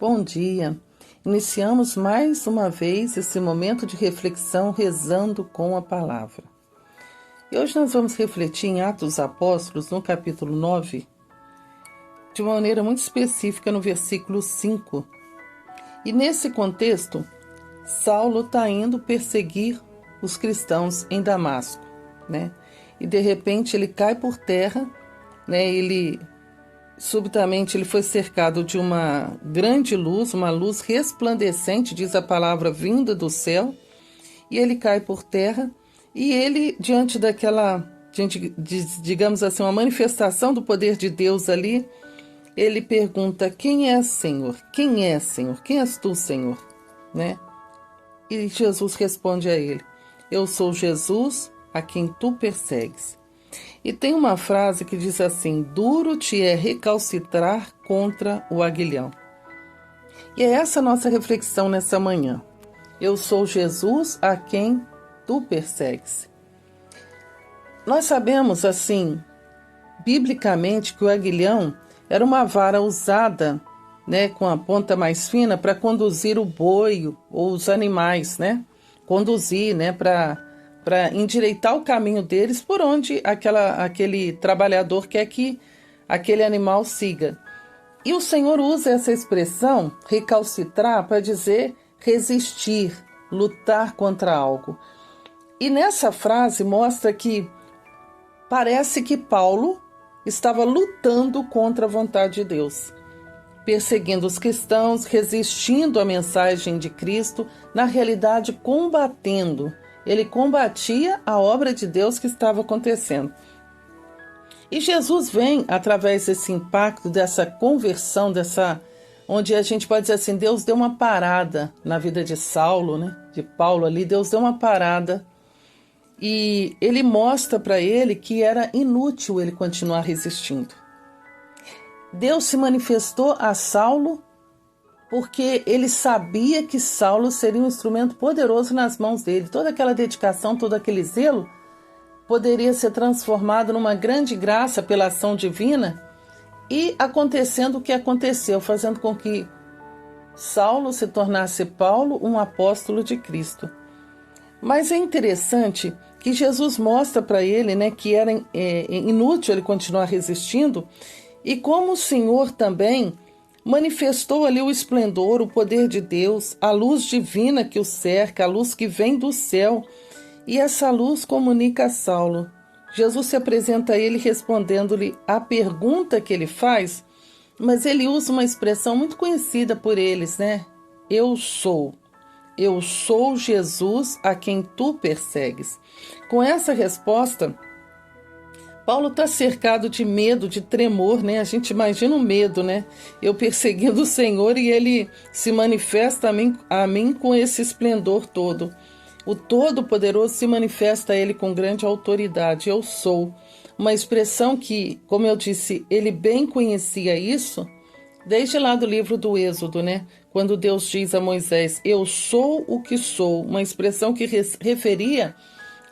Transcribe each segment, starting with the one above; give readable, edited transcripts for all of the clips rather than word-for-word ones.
Bom dia! Iniciamos mais uma vez esse momento de reflexão rezando com a palavra. E hoje nós vamos refletir em Atos dos Apóstolos, no capítulo 9, de uma maneira muito específica no versículo 5. E nesse contexto, Saulo está indo perseguir os cristãos em Damasco, né? E de repente ele cai por terra, né? Subitamente ele foi cercado de uma grande luz, uma luz resplandecente, diz a palavra, vinda do céu, e ele cai por terra, e ele, diante daquela, digamos assim, uma manifestação do poder de Deus ali, ele pergunta: quem é Senhor? Quem é Senhor? Quem és tu, Senhor? Né? E Jesus responde a ele: eu sou Jesus, a quem tu persegues. E tem uma frase que diz assim: duro te é recalcitrar contra o aguilhão. E é essa a nossa reflexão nessa manhã. Eu sou Jesus a quem tu persegues. Nós sabemos, assim, biblicamente, que o aguilhão era uma vara usada, né, com a ponta mais fina para conduzir o boi ou os animais, né? Conduzir, né, para endireitar o caminho deles por onde aquele trabalhador quer que aquele animal siga. E o Senhor usa essa expressão, recalcitrar, para dizer resistir, lutar contra algo. E nessa frase mostra que parece que Paulo estava lutando contra a vontade de Deus, perseguindo os cristãos, resistindo à mensagem de Cristo, na realidade combatendo. Ele combatia a obra de Deus que estava acontecendo. E Jesus vem, através desse impacto, dessa conversão, onde a gente pode dizer assim, Deus deu uma parada na vida de Saulo, né? De Paulo ali, Deus deu uma parada. E ele mostra para ele que era inútil ele continuar resistindo. Deus se manifestou a Saulo porque ele sabia que Saulo seria um instrumento poderoso nas mãos dele. Toda aquela dedicação, todo aquele zelo poderia ser transformado numa grande graça pela ação divina e acontecendo o que aconteceu, fazendo com que Saulo se tornasse Paulo, um apóstolo de Cristo. Mas é interessante que Jesus mostra para ele, né, que era inútil ele continuar resistindo, e como o Senhor também manifestou ali o esplendor, o poder de Deus, a luz divina que o cerca, a luz que vem do céu, e essa luz comunica a Saulo. Jesus se apresenta a ele respondendo-lhe a pergunta que ele faz, mas ele usa uma expressão muito conhecida por eles, né? Eu sou Jesus a quem tu persegues. Com essa resposta, Paulo está cercado de medo, de tremor, né? A gente imagina o medo, né? Eu perseguindo o Senhor e ele se manifesta a mim com esse esplendor todo. O Todo-Poderoso se manifesta a ele com grande autoridade. Eu sou. Uma expressão que, como eu disse, ele bem conhecia isso, desde lá do livro do Êxodo, né? Quando Deus diz a Moisés, eu sou o que sou. Uma expressão que referia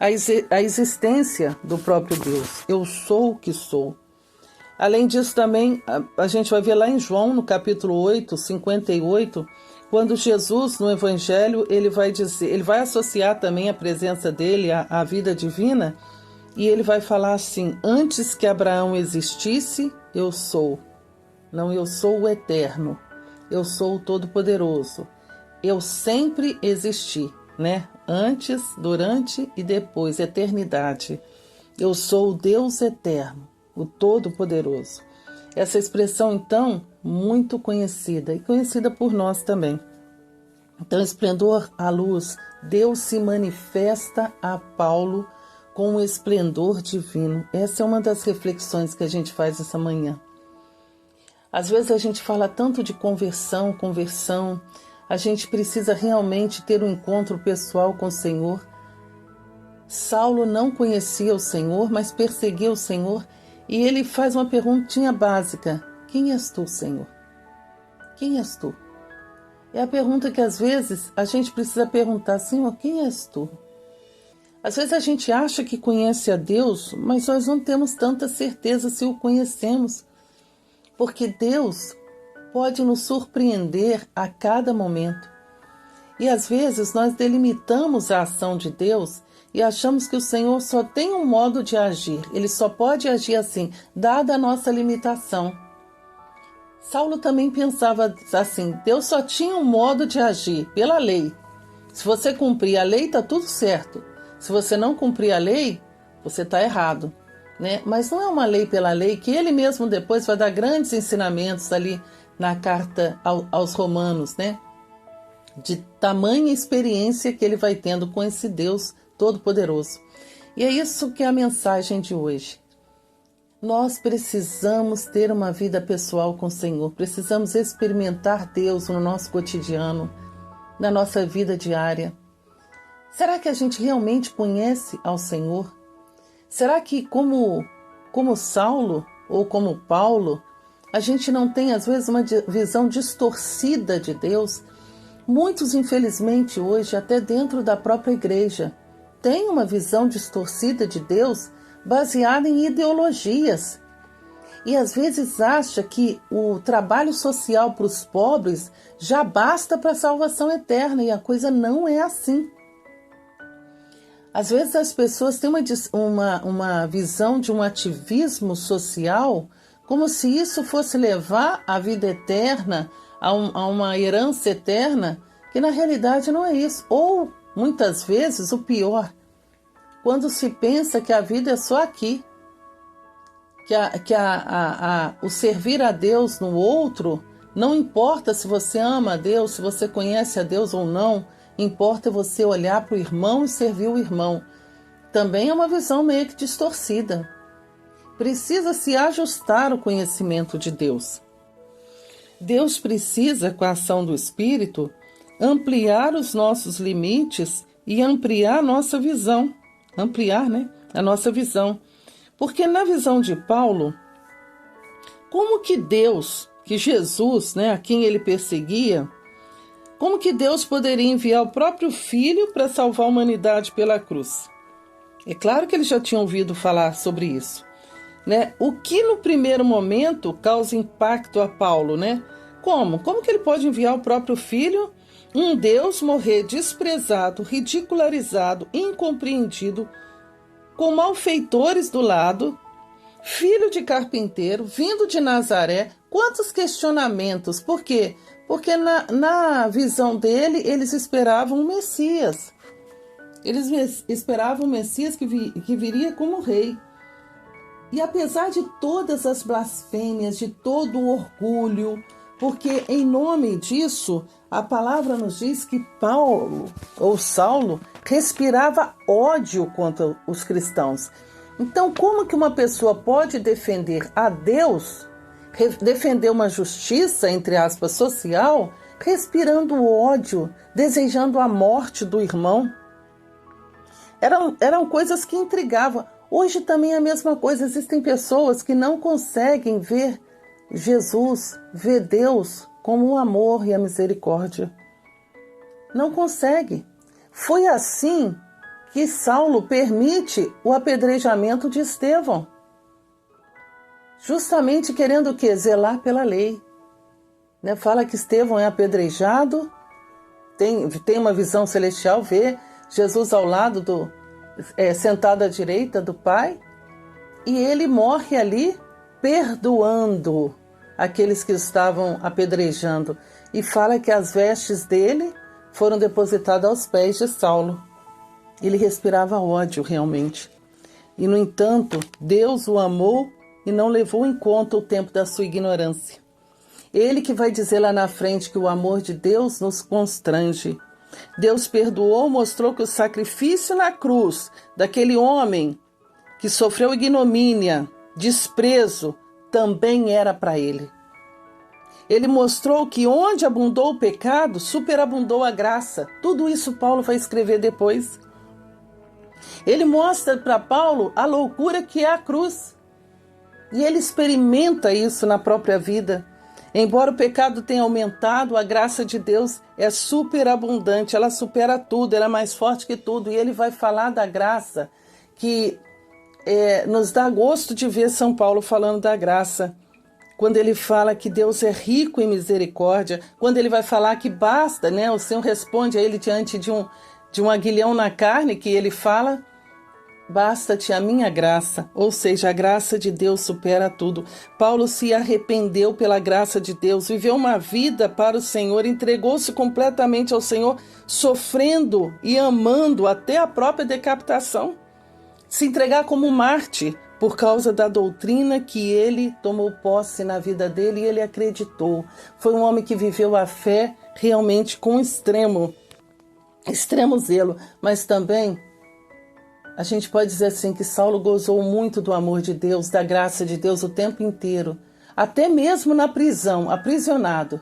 a existência do próprio Deus. Eu sou o que sou. Além disso também, a gente vai ver lá em João, no capítulo 8, 58, quando Jesus, no Evangelho, ele vai associar também a presença dele à vida divina, e ele vai falar assim: antes que Abraão existisse, eu sou. Não, eu sou o eterno. Eu sou o Todo-Poderoso. Eu sempre existi, né? Antes, durante e depois, eternidade. Eu sou o Deus eterno, o Todo-Poderoso. Essa expressão, então, muito conhecida e conhecida por nós também. Então, esplendor à luz, Deus se manifesta a Paulo com o esplendor divino. Essa é uma das reflexões que a gente faz essa manhã. Às vezes a gente fala tanto de conversão, a gente precisa realmente ter um encontro pessoal com o Senhor. Saulo não conhecia o Senhor, mas perseguia o Senhor, e ele faz uma perguntinha básica: quem és tu, Senhor? Quem és tu? É a pergunta que às vezes a gente precisa perguntar: Senhor, quem és tu? Às vezes a gente acha que conhece a Deus, mas nós não temos tanta certeza se o conhecemos, porque Deus pode nos surpreender a cada momento. E às vezes nós delimitamos a ação de Deus e achamos que o Senhor só tem um modo de agir. Ele só pode agir assim, dada a nossa limitação. Saulo também pensava assim, Deus só tinha um modo de agir, pela lei. Se você cumprir a lei, está tudo certo. Se você não cumprir a lei, você está errado. Né? Mas não é uma lei pela lei, que ele mesmo depois vai dar grandes ensinamentos ali na carta aos Romanos, né? De tamanha experiência que ele vai tendo com esse Deus Todo-Poderoso. E é isso que é a mensagem de hoje. Nós precisamos ter uma vida pessoal com o Senhor, precisamos experimentar Deus no nosso cotidiano, na nossa vida diária. Será que a gente realmente conhece ao Senhor? Será que como Saulo ou como Paulo, a gente não tem às vezes uma visão distorcida de Deus? Muitos, infelizmente, hoje, até dentro da própria igreja, têm uma visão distorcida de Deus baseada em ideologias. E às vezes acha que o trabalho social para os pobres já basta para a salvação eterna, e a coisa não é assim. Às vezes as pessoas têm uma visão de um ativismo social como se isso fosse levar a vida eterna, a uma herança eterna, que na realidade não é isso. Ou, muitas vezes, o pior, quando se pensa que a vida é só aqui, que o servir a Deus no outro, não importa se você ama a Deus, se você conhece a Deus ou não, importa você olhar para o irmão e servir o irmão. Também é uma visão meio que distorcida. Precisa se ajustar o conhecimento de Deus. Deus precisa, com a ação do Espírito, ampliar os nossos limites e ampliar a nossa visão. Ampliar, né? A nossa visão. Porque na visão de Paulo, como que Deus, que Jesus, né, a quem ele perseguia, como que Deus poderia enviar o próprio Filho para salvar a humanidade pela cruz? É claro que eles já tinham ouvido falar sobre isso, né? O que no primeiro momento causa impacto a Paulo, né? Como? Como que ele pode enviar o próprio Filho, um Deus, morrer desprezado, ridicularizado, incompreendido, com malfeitores do lado, filho de carpinteiro, vindo de Nazaré? Quantos questionamentos? Por quê? Porque na visão dele, eles esperavam o Messias. Eles esperavam o Messias que viria como rei. E apesar de todas as blasfêmias, de todo o orgulho, porque em nome disso, a palavra nos diz que Paulo, ou Saulo, respirava ódio contra os cristãos. Então, como que uma pessoa pode defender a Deus, defender uma justiça, entre aspas, social, respirando ódio, desejando a morte do irmão? Eram coisas que intrigavam. Hoje também é a mesma coisa. Existem pessoas que não conseguem ver Jesus, ver Deus como o amor e a misericórdia. Não consegue. Foi assim que Saulo permite o apedrejamento de Estevão. Justamente querendo o quê? Zelar pela lei. Né? Fala que Estevão é apedrejado, tem uma visão celestial, vê Jesus ao lado sentado à direita do Pai, e ele morre ali perdoando aqueles que estavam apedrejando. E fala que as vestes dele foram depositadas aos pés de Saulo. Ele respirava ódio realmente. E, no entanto, Deus o amou e não levou em conta o tempo da sua ignorância. Ele que vai dizer lá na frente que o amor de Deus nos constrange. Deus perdoou, mostrou que o sacrifício na cruz daquele homem que sofreu ignomínia, desprezo, também era para ele. Ele mostrou que onde abundou o pecado, superabundou a graça. Tudo isso Paulo vai escrever depois. Ele mostra para Paulo a loucura que é a cruz. E ele experimenta isso na própria vida. Embora o pecado tenha aumentado, a graça de Deus é superabundante, ela supera tudo, ela é mais forte que tudo. E ele vai falar da graça, que nos dá gosto de ver São Paulo falando da graça. quando ele fala que Deus é rico em misericórdia, quando ele vai falar que basta, né? O Senhor responde a ele diante de um aguilhão na carne, que ele fala: basta-te a minha graça, ou seja, a graça de Deus supera tudo. Paulo se arrependeu pela graça de Deus, viveu uma vida para o Senhor, entregou-se completamente ao Senhor, sofrendo e amando até a própria decapitação. Se entregar como mártir por causa da doutrina que ele tomou posse na vida dele e ele acreditou. Foi um homem que viveu a fé realmente com extremo zelo, mas também a gente pode dizer assim que Saulo gozou muito do amor de Deus, da graça de Deus o tempo inteiro, até mesmo na prisão, aprisionado.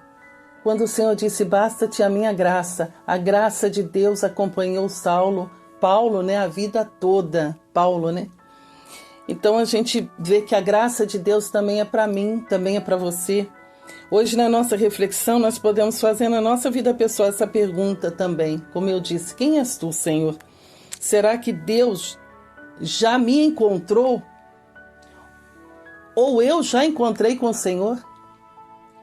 Quando o Senhor disse: basta-te a minha graça, a graça de Deus acompanhou Paulo, né, a vida toda. Paulo, né? Então a gente vê que a graça de Deus também é para mim, também é para você. Hoje, na nossa reflexão, nós podemos fazer na nossa vida pessoal essa pergunta também. Como eu disse: quem és tu, Senhor? Será que Deus já me encontrou? Ou eu já encontrei com o Senhor?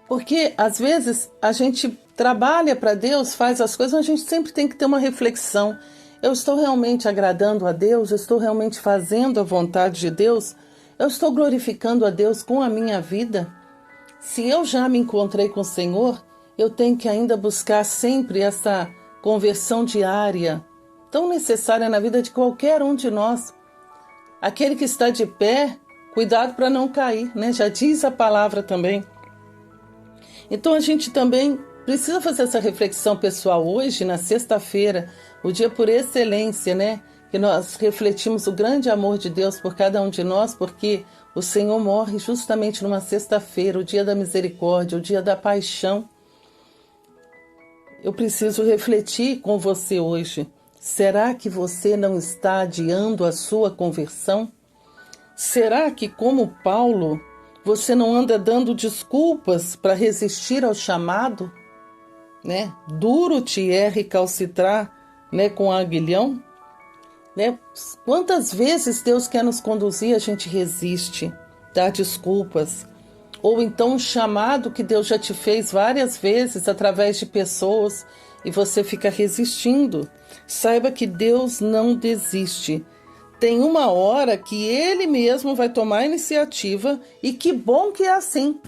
Porque às vezes a gente trabalha para Deus, faz as coisas, mas a gente sempre tem que ter uma reflexão. Eu estou realmente agradando a Deus? Eu estou realmente fazendo a vontade de Deus? Eu estou glorificando a Deus com a minha vida? Se eu já me encontrei com o Senhor, eu tenho que ainda buscar sempre essa conversão diária, tão necessária na vida de qualquer um de nós. Aquele que está de pé, cuidado para não cair, né? Já diz a palavra também. Então a gente também precisa fazer essa reflexão pessoal hoje, na sexta-feira, o dia por excelência, né? Que nós refletimos o grande amor de Deus por cada um de nós, porque o Senhor morre justamente numa sexta-feira, o dia da misericórdia, o dia da paixão. Eu preciso refletir com você hoje. Será que você não está adiando a sua conversão? Será que, como Paulo, você não anda dando desculpas para resistir ao chamado? Né? Duro te é recalcitrar, né, com aguilhão? Né? Quantas vezes Deus quer nos conduzir, a gente resiste, dá desculpas. Ou então um chamado que Deus já te fez várias vezes através de pessoas e você fica resistindo. Saiba que Deus não desiste. Tem uma hora que Ele mesmo vai tomar a iniciativa, e que bom que é assim.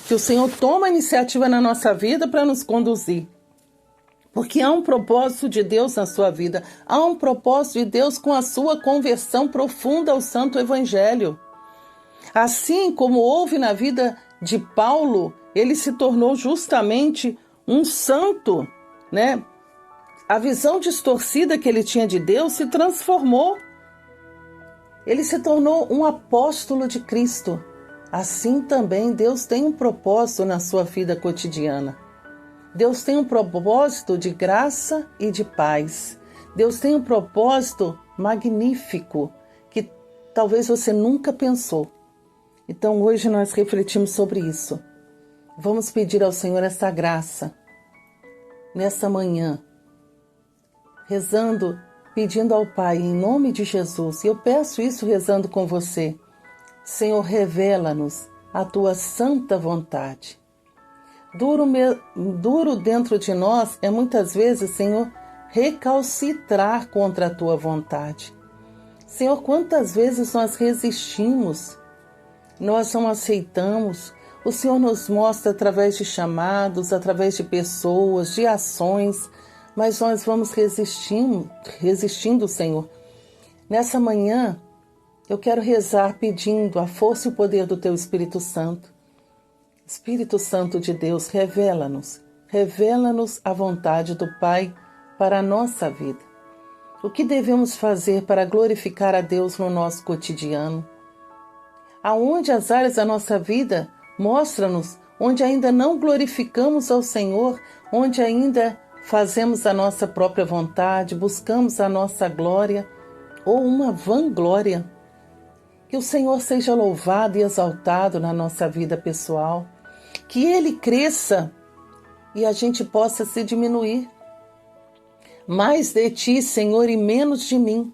Que o Senhor toma a iniciativa na nossa vida para nos conduzir. Porque há um propósito de Deus na sua vida. Há um propósito de Deus com a sua conversão profunda ao Santo Evangelho. Assim como houve na vida de Paulo, ele se tornou justamente um santo, né? A visão distorcida que ele tinha de Deus se transformou. Ele se tornou um apóstolo de Cristo. Assim também Deus tem um propósito na sua vida cotidiana. Deus tem um propósito de graça e de paz. Deus tem um propósito magnífico que talvez você nunca pensou. Então hoje nós refletimos sobre isso. Vamos pedir ao Senhor essa graça nessa manhã, rezando, pedindo ao Pai em nome de Jesus. E eu peço isso rezando com você. Senhor, revela-nos a tua santa vontade. Duro dentro de nós é muitas vezes, Senhor, recalcitrar contra a tua vontade. Senhor, quantas vezes nós resistimos, nós não aceitamos. O Senhor nos mostra através de chamados, através de pessoas, de ações, mas nós vamos resistindo, Senhor. Nessa manhã, eu quero rezar pedindo a força e o poder do Teu Espírito Santo. Espírito Santo de Deus, revela-nos a vontade do Pai para a nossa vida. O que devemos fazer para glorificar a Deus no nosso cotidiano? Aonde as áreas da nossa vida, mostra-nos onde ainda não glorificamos ao Senhor, onde ainda fazemos a nossa própria vontade, buscamos a nossa glória ou uma vanglória. Que o Senhor seja louvado e exaltado na nossa vida pessoal, que Ele cresça e a gente possa se diminuir. Mais de Ti, Senhor, e menos de mim.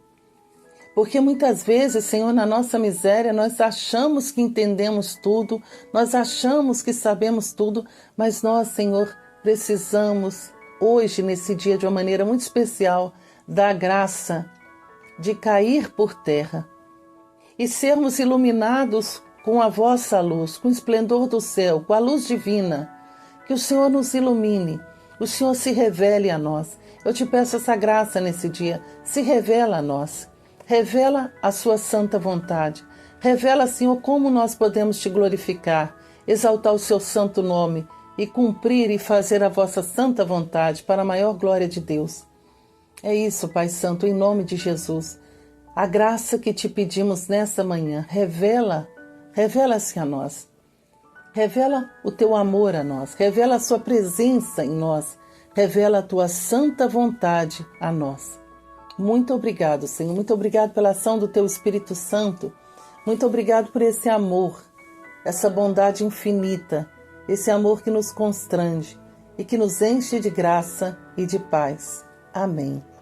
Porque muitas vezes, Senhor, na nossa miséria, nós achamos que entendemos tudo, nós achamos que sabemos tudo, mas nós, Senhor, precisamos hoje, nesse dia, de uma maneira muito especial, da graça de cair por terra e sermos iluminados com a vossa luz, com o esplendor do céu, com a luz divina. Que o Senhor nos ilumine, o Senhor se revele a nós. Eu te peço essa graça nesse dia, se revela a nós. Revela a sua santa vontade. Revela, Senhor, como nós podemos te glorificar, exaltar o seu santo nome e cumprir e fazer a vossa santa vontade para a maior glória de Deus. É isso, Pai Santo, em nome de Jesus. A graça que te pedimos nessa manhã, revela-se a nós. Revela o teu amor a nós, revela a sua presença em nós, revela a tua santa vontade a nós. Muito obrigado, Senhor. Muito obrigado pela ação do Teu Espírito Santo. Muito obrigado por esse amor, essa bondade infinita, esse amor que nos constrange e que nos enche de graça e de paz. Amém.